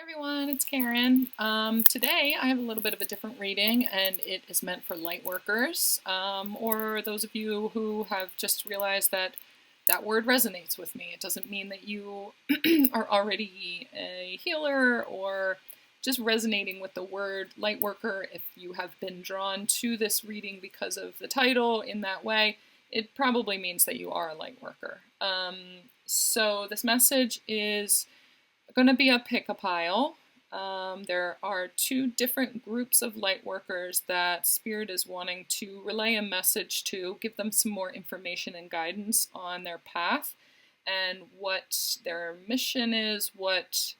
Everyone, it's Karen. Today I have a little bit of a different reading, and it is meant for light workers, or those of you who have just realized that that word resonates with me. It doesn't mean that you are already a healer or just resonating with the word light worker. If you have been drawn to this reading because of the title in that way, it probably means that you are a light worker. So this message is going to be a pick-a-pile. There are two different groups of light workers that Spirit is wanting to relay a message to, give them some more information and guidance on their path and what their mission is, what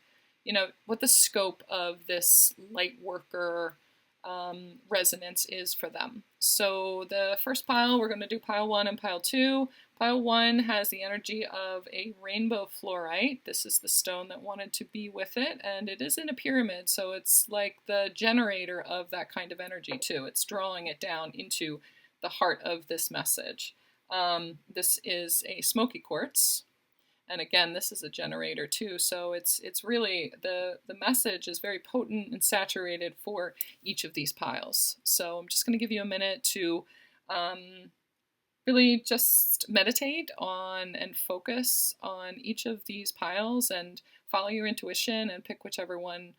the scope of this light worker resonance is for them. So the first pile, we're going to do pile 1 and pile 2. Pile 1 has the energy of a rainbow fluorite. This is the stone that wanted to be with it, and it is in a pyramid, so it's like the generator of that kind of energy too. It's drawing it down into the heart of this message. This is a smoky quartz. And again, this is a generator too, so it's really, the message is very potent and saturated for each of these piles. So I'm just going to give you a minute to really just meditate on and focus on each of these piles and follow your intuition and pick whichever one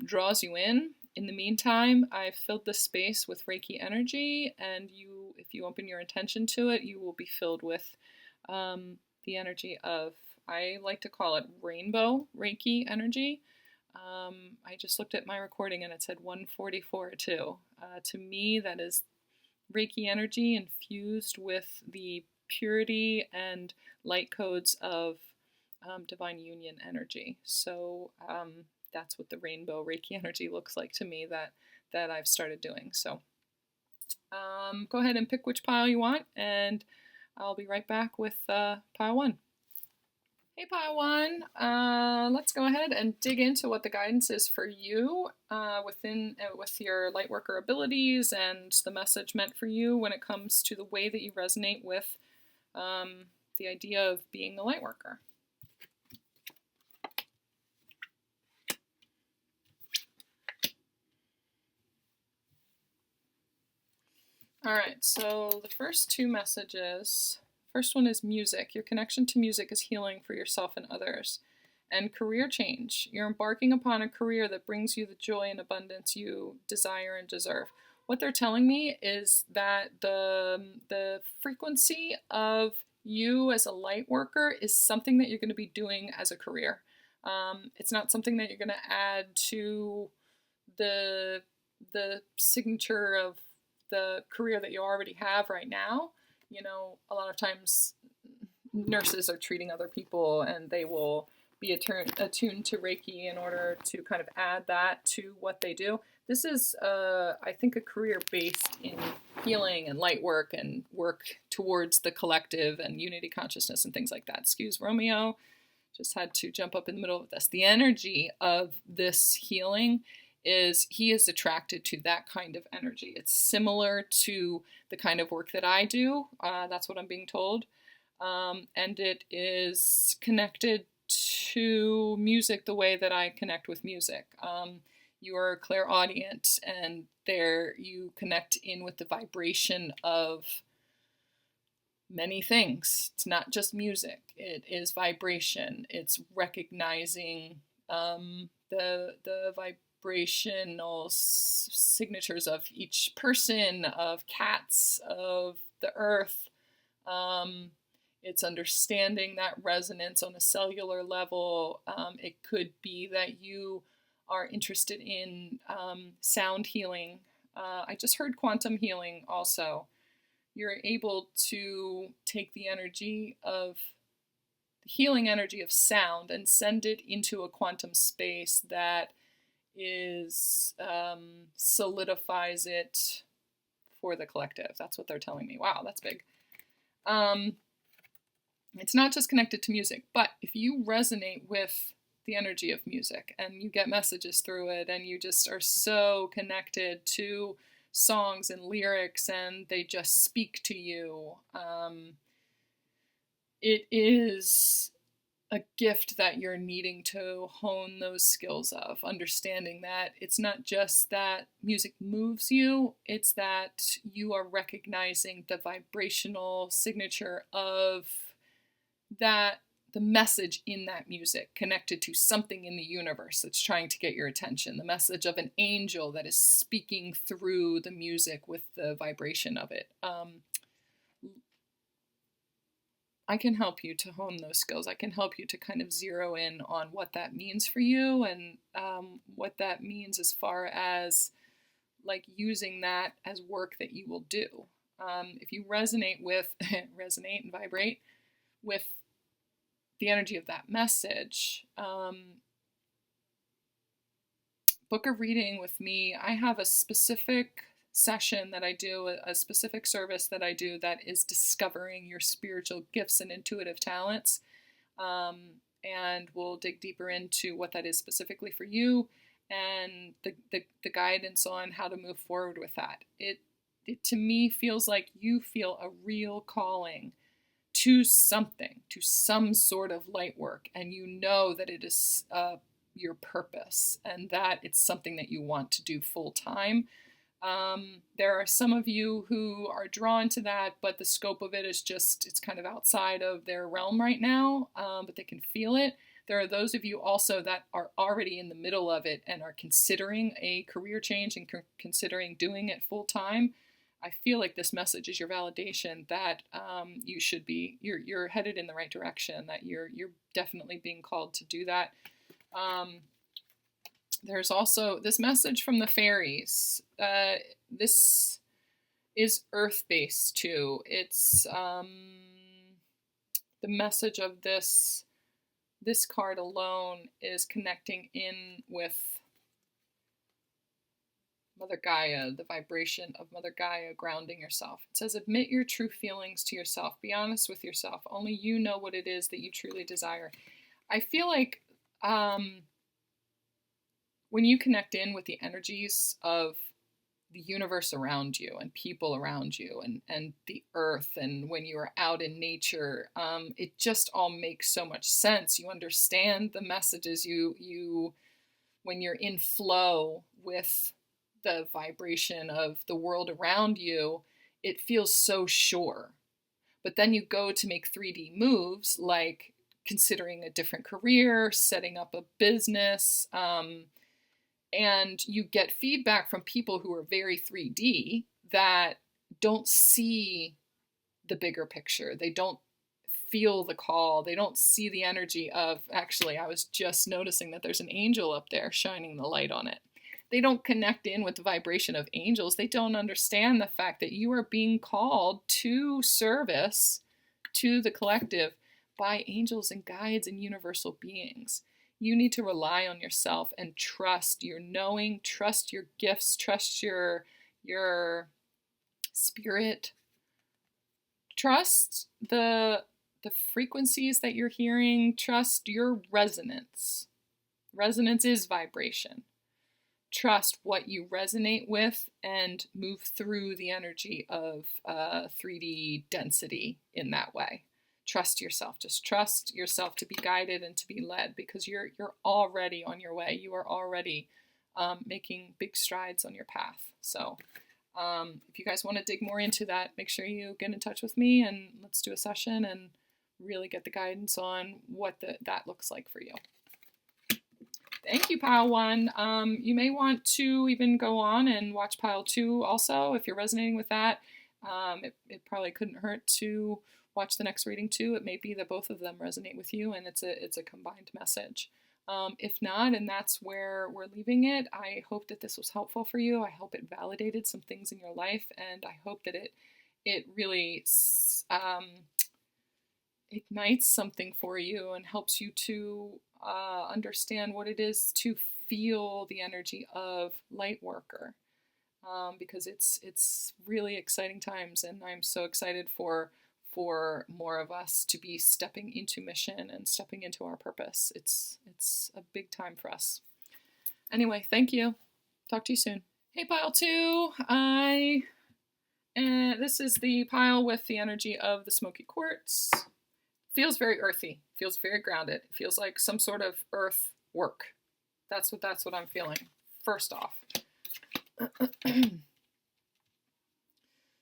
draws you in. In the meantime, I've filled this space with Reiki energy, and if you open your intention to it, you will be filled with the energy of, I like to call it rainbow Reiki energy. I just looked at my recording and it said 144 too. To me, that is Reiki energy infused with the purity and light codes of divine union energy. So that's what the rainbow Reiki energy looks like to me that I've started doing. So go ahead and pick which pile you want, and I'll be right back with pile 1. Hey pile 1, let's go ahead and dig into what the guidance is for you with your lightworker abilities and the message meant for you when it comes to the way that you resonate with the idea of being a lightworker. Alright, so the first two messages, first one is music. Your connection to music is healing for yourself and others. And career change. You're embarking upon a career that brings you the joy and abundance you desire and deserve. What they're telling me is that the frequency of you as a light worker is something that you're going to be doing as a career. It's not something that you're going to add to the signature of the career that you already have right now. You know, a lot of times nurses are treating other people and they will be attuned to Reiki in order to kind of add that to what they do. This is, I think, a career based in healing and light work and work towards the collective and unity consciousness and things like that. Excuse Romeo, just had to jump up in the middle of this. The energy of this healing is he is attracted to that kind of energy. It's similar to the kind of work that I do. That's what I'm being told. And it is connected to music the way that I connect with music. You are clairaudient, and there you connect in with the vibration of many things. It's not just music. It is vibration. It's recognizing the vibrational signatures of each person, of cats, of the earth. It's understanding that resonance on a cellular level. It could be that you are interested in sound healing. I just heard quantum healing also. You're able to take the energy of the healing energy of sound and send it into a quantum space that is solidifies it for the collective. That's what they're telling me. Wow, that's big. It's not just connected to music, but if you resonate with the energy of music and you get messages through it and you just are so connected to songs and lyrics and they just speak to you, it is a gift that you're needing to hone those skills of, understanding that it's not just that music moves you, it's that you are recognizing the vibrational signature of that, the message in that music connected to something in the universe that's trying to get your attention, the message of an angel that is speaking through the music with the vibration of it. I can help you to hone those skills. I can help you to kind of zero in on what that means for you, and what that means as far as like using that as work that you will do. If you resonate resonate and vibrate with the energy of that message, book a reading with me. I have a specific session that I do, a specific service that I do that is discovering your spiritual gifts and intuitive talents. And we'll dig deeper into what that is specifically for you and the guidance on how to move forward with that. It to me feels like you feel a real calling to something, to some sort of light work, and you know that it is your purpose and that it's something that you want to do full time. There are some of you who are drawn to that, but the scope of it is just, it's kind of outside of their realm right now, but they can feel it. There are those of you also that are already in the middle of it and are considering a career change and considering doing it full time. I feel like this message is your validation that you should be, you're headed in the right direction, that you're definitely being called to do that. There's also this message from the fairies. This is earth-based too. It's the message of this card alone is connecting in with Mother Gaia, the vibration of Mother Gaia, grounding yourself. It says, admit your true feelings to yourself. Be honest with yourself. Only you know what it is that you truly desire. I feel like when you connect in with the energies of the universe around you and people around you and the earth, and when you are out in nature, it just all makes so much sense. You understand the messages. You when you're in flow with the vibration of the world around you, it feels so sure. But then you go to make 3D moves, like considering a different career, setting up a business, and you get feedback from people who are very 3D that don't see the bigger picture. They don't feel the call. They don't see the energy of, actually, I was just noticing that there's an angel up there shining the light on it. They don't connect in with the vibration of angels. They don't understand the fact that you are being called to service to the collective by angels and guides and universal beings. You need to rely on yourself and trust your knowing, trust your gifts, trust your spirit, trust the frequencies that you're hearing, trust your resonance. Resonance is vibration. Trust what you resonate with and move through the energy of 3D density in that way. Trust yourself. Just trust yourself to be guided and to be led, because you're already on your way. You are already making big strides on your path. So if you guys want to dig more into that, make sure you get in touch with me and let's do a session and really get the guidance on what that looks like for you. Thank you, Pile 1. You may want to even go on and watch Pile 2 also if you're resonating with that. It probably couldn't hurt to watch the next reading too. It may be that both of them resonate with you and it's a combined message. If not, and that's where we're leaving it, I hope that this was helpful for you. I hope it validated some things in your life, and I hope that it really ignites something for you and helps you to understand what it is to feel the energy of Lightworker, because it's really exciting times, and I'm so excited for more of us to be stepping into mission and stepping into our purpose. It's a big time for us. Anyway, thank you. Talk to you soon. Hey, Pile 2. This is the pile with the energy of the smoky quartz. Feels very earthy. Feels very grounded. It feels like some sort of earth work. That's what I'm feeling. First off.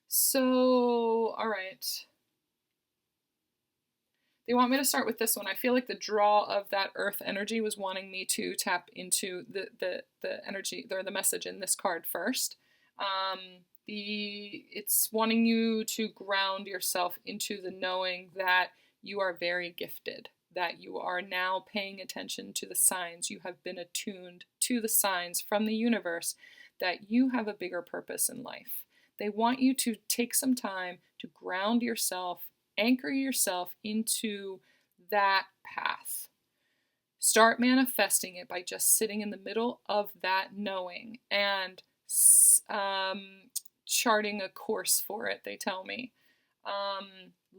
So, all right. They want me to start with this one. I feel like the draw of that earth energy was wanting me to tap into the energy, or the message in this card first. It's wanting you to ground yourself into the knowing that you are very gifted, that you are now paying attention to the signs. You have been attuned to the signs from the universe that you have a bigger purpose in life. They want you to take some time to ground yourself, anchor yourself into that path. Start manifesting it by just sitting in the middle of that knowing and charting a course for it, they tell me.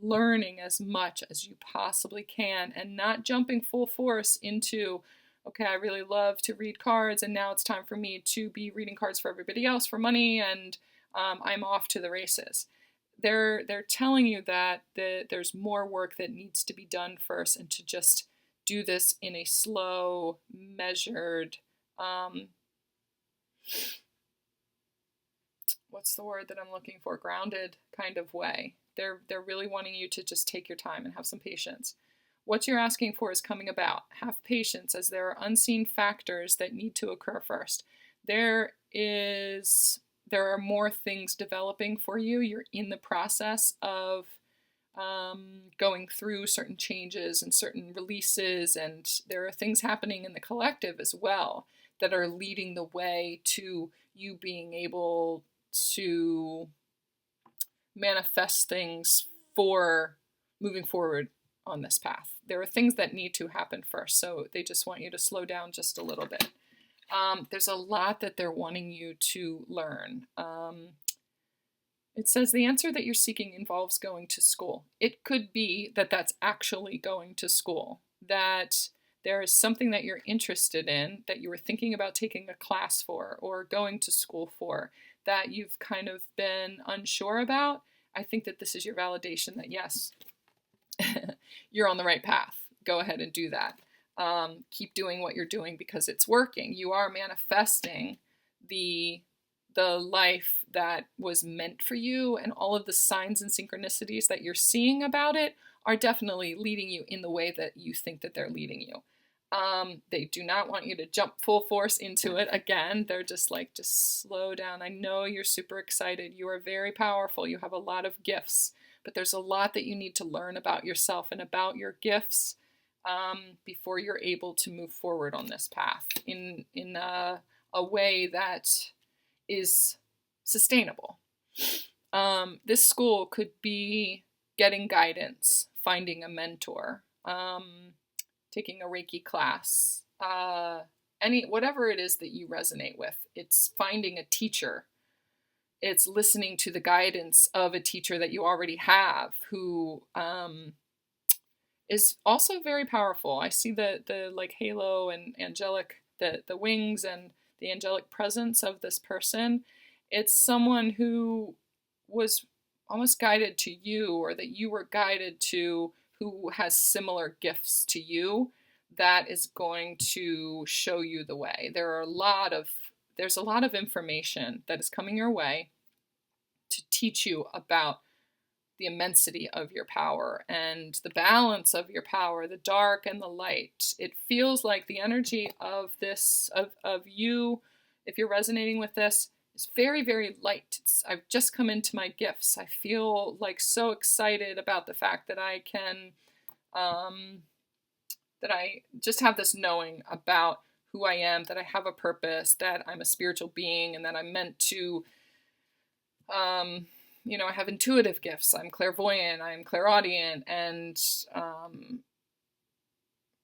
Learning as much as you possibly can and not jumping full force into, okay, I really love to read cards and now it's time for me to be reading cards for everybody else for money and I'm off to the races. They're telling you that there's more work that needs to be done first, and to just do this in a slow, measured, what's the word that I'm looking for? Grounded kind of way. They're really wanting you to just take your time and have some patience. What you're asking for is coming about. Have patience, as there are unseen factors that need to occur first. There are more things developing for you. You're in the process of going through certain changes and certain releases, and there are things happening in the collective as well that are leading the way to you being able to manifest things for moving forward on this path. There are things that need to happen first, so they just want you to slow down just a little bit. There's a lot that they're wanting you to learn. It says the answer that you're seeking involves going to school. It could be that that's actually going to school, that there is something that you're interested in, that you were thinking about taking a class for or going to school for, that you've kind of been unsure about. I think that this is your validation that yes, you're on the right path. Go ahead and do that. Keep doing what you're doing because it's working. You are manifesting the life that was meant for you, and all of the signs and synchronicities that you're seeing about it are definitely leading you in the way that you think that they're leading you. They do not want you to jump full force into it. Again, they're just like, just slow down. I know you're super excited. You are very powerful. You have a lot of gifts, but there's a lot that you need to learn about yourself and about your gifts before you're able to move forward on this path in a way that is sustainable. This school could be getting guidance, finding a mentor, taking a Reiki class, whatever it is that you resonate with. It's finding a teacher. It's listening to the guidance of a teacher that you already have who is also very powerful. I see the like halo and angelic, the wings and the angelic presence of this person. It's someone who was almost guided to you, or that you were guided to, who has similar gifts to you, that is going to show you the way. There's a lot of information that is coming your way to teach you about the immensity of your power and the balance of your power, the dark and the light. It feels like the energy of this, of you, if you're resonating with this, is very, very light. I've just come into my gifts. I feel like so excited about the fact that I can, that I just have this knowing about who I am, that I have a purpose, that I'm a spiritual being, and that I'm meant to, I have intuitive gifts. I'm clairvoyant, I'm clairaudient, and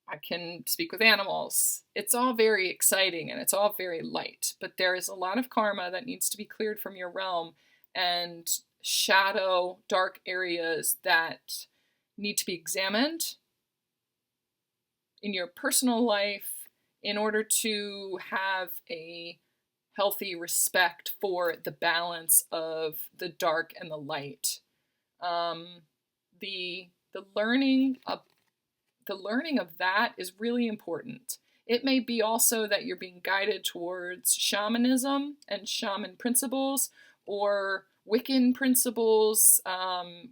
I can speak with animals. It's all very exciting and it's all very light, but there is a lot of karma that needs to be cleared from your realm, and shadow, dark areas that need to be examined in your personal life in order to have a healthy respect for the balance of the dark and the light. The learning of the learning of that is really important. It may be also that you're being guided towards shamanism and shaman principles, or Wiccan principles,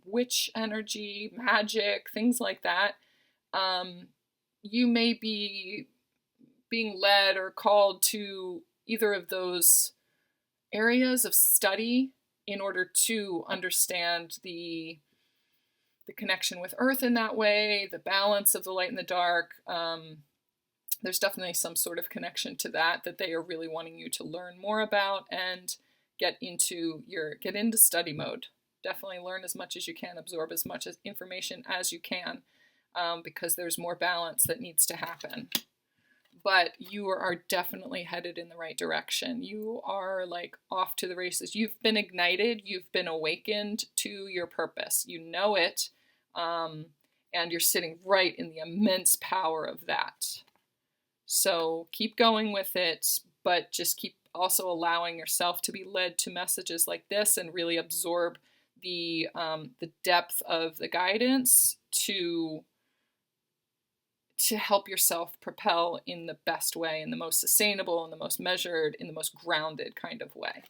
witch energy, magic, things like that. You may be being led or called to either of those areas of study in order to understand the connection with Earth in that way, the balance of the light and the dark. There's definitely some sort of connection to that they are really wanting you to learn more about and get into study mode. Definitely learn as much as you can, absorb as much information as you can, because there's more balance that needs to happen. But you are definitely headed in the right direction. You are like off to the races. You've been ignited. You've been awakened to your purpose. You know it, and you're sitting right in the immense power of that. So keep going with it, but just keep also allowing yourself to be led to messages like this and really absorb the depth of the guidance to help yourself propel in the best way, in the most sustainable, in the most measured, in the most grounded kind of way.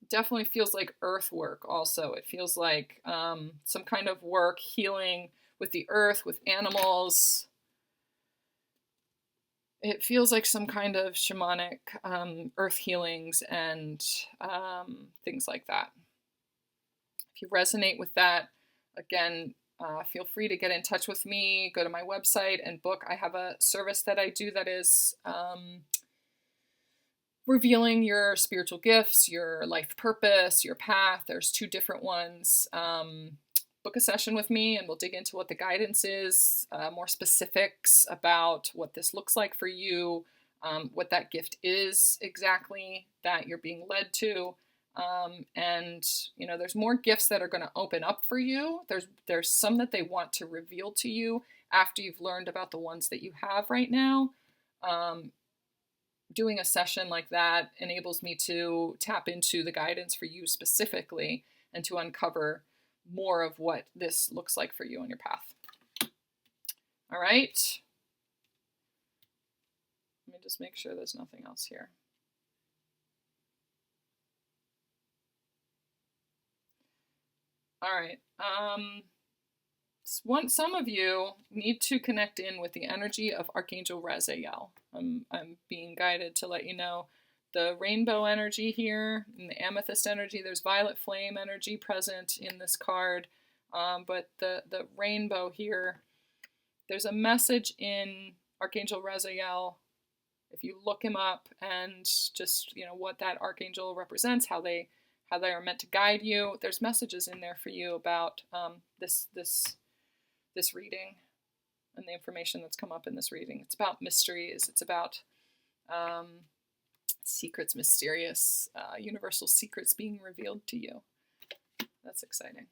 It definitely feels like earth work also. It feels like some kind of work, healing with the earth, with animals. It feels like some kind of shamanic earth healings and things like that. If you resonate with that, again, feel free to get in touch with me. Go to my website and book. I have a service that I do that is revealing your spiritual gifts, your life purpose, your path. There's 2 different ones. Book a session with me and we'll dig into what the guidance is, more specifics about what this looks like for you, what that gift is exactly that you're being led to. And there's more gifts that are going to open up for you. There's some that they want to reveal to you after you've learned about the ones that you have right now. Doing a session like that enables me to tap into the guidance for you specifically and to uncover more of what this looks like for you on your path. All right. Let me just make sure there's nothing else here. All right. Some of you need to connect in with the energy of Archangel Raziel. I'm being guided to let you know the rainbow energy here and the amethyst energy. There's violet flame energy present in this card, but the rainbow here, there's a message in Archangel Raziel. If you look him up and just what that archangel represents, how they are meant to guide you, there's messages in there for you about this reading and the information that's come up in this reading. It's about mysteries. It's about secrets, mysterious, universal secrets being revealed to you. That's exciting.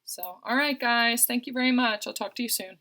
So, all right, guys, thank you very much. I'll talk to you soon.